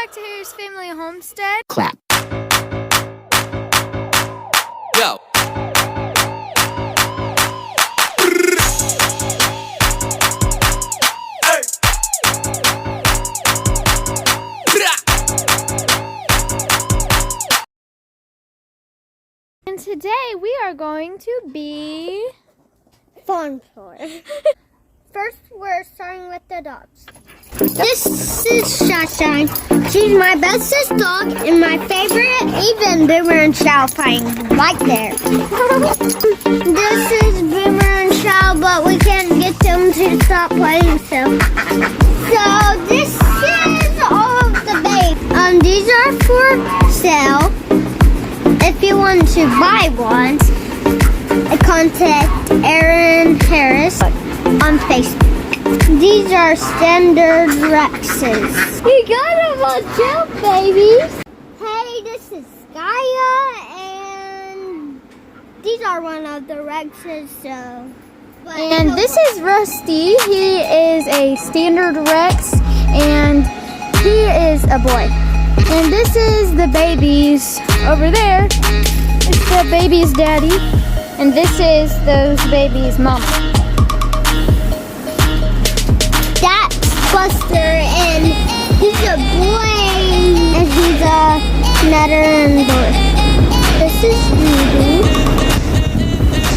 back to Harry's Family Homestead. Clap. Go. And today we are going to be farm tour. First, we're starting with the dogs. This is Sunshine. She's my bestest dog and my favorite. Even Boomer and Chow playing right there. This is Boomer and Chow, but we can't get them to stop playing. So this is all of the babes. These are for sale. If you want to buy one, contact Aaron Harris on Facebook. These are standard Rexes. You gotta watch out, babies. Hey, this is Skya, and these are one of the Rexes. And this is Rusty. He is a standard Rex, and he is a boy. And this is the babies over there. It's the baby's daddy, and this is those babies' mama. That's Buster, and he's a boy, and he's a netter and boy. This is Ruby.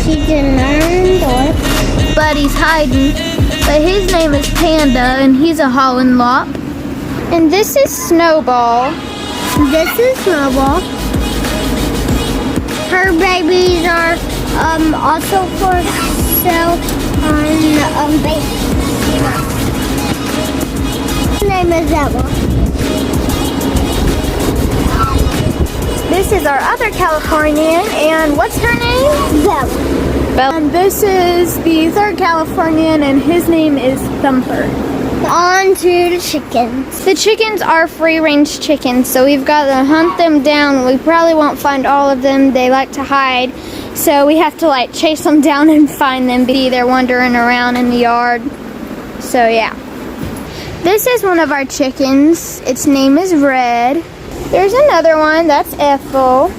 She's a netter and boy. But he's hiding. But his name is Panda, and he's a Holland Lop. And this is Snowball. This is Snowball. Her babies are also for sale on baby. Her name is Ella. This is our other Californian, and what's her name? Bella. And this is the third Californian, and his name is Thumper. On to the chickens. The chickens are free-range chickens, so we've got to hunt them down. We probably won't find all of them. They like to hide, so we have to chase them down and find them. They're wandering around in the yard. So yeah. This is one of our chickens. Its name is Red. There's another one. That's Ethel.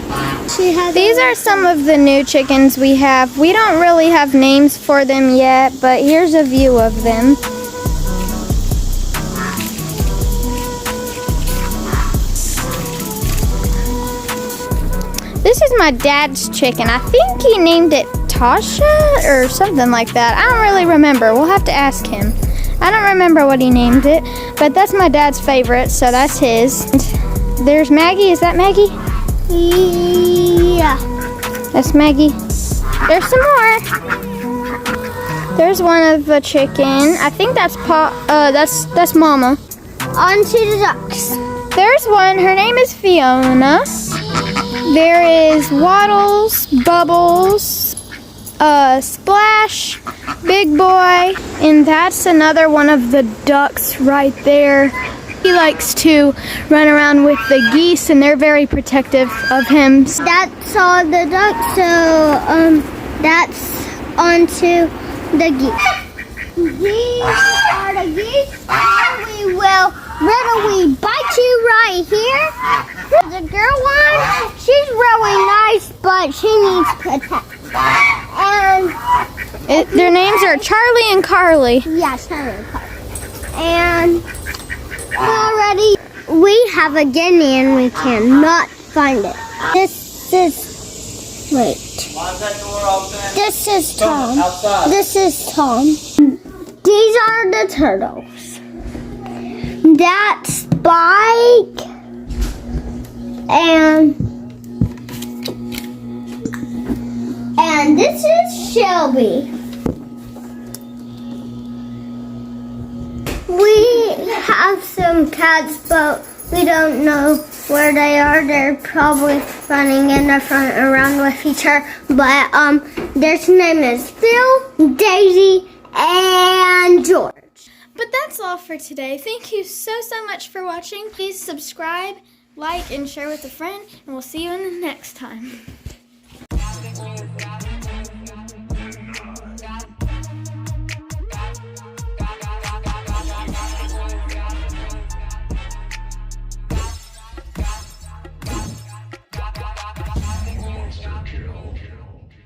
These are some of the new chickens we have. We don't really have names for them yet, but here's a view of them. This is my dad's chicken. I think he named it Tasha or something like that. I don't really remember. We'll have to ask him. I don't remember what he named it, but that's my dad's favorite, so that's his. There's Maggie. Is that Maggie? Yeah. That's Maggie. There's some more. There's one of the chicken. I think that's that's Mama. On to the ducks. There's one. Her name is Fiona. There is Waddles, Bubbles, Splash, Big Boy, and that's another one of the ducks right there. He likes to run around with the geese, and they're very protective of him. That's all the ducks, so that's on to the geese. These are the geese, and we will we bite you right here. The girl one, she's really nice, but she needs protection. And Their names are Charlie and Carly. yeah, Charlie and Carly. And already we have a guinea and we cannot find it. This is Tom. This is Tom. These are the turtles. That's Spike, and this is Shelby. We have some cats, but we don't know where they are. They're probably running in the front around with each other. But their name is Phil, Daisy, and George. But that's all for today. Thank you so much for watching. Please subscribe, like, and share with a friend, and we'll see you in the next time.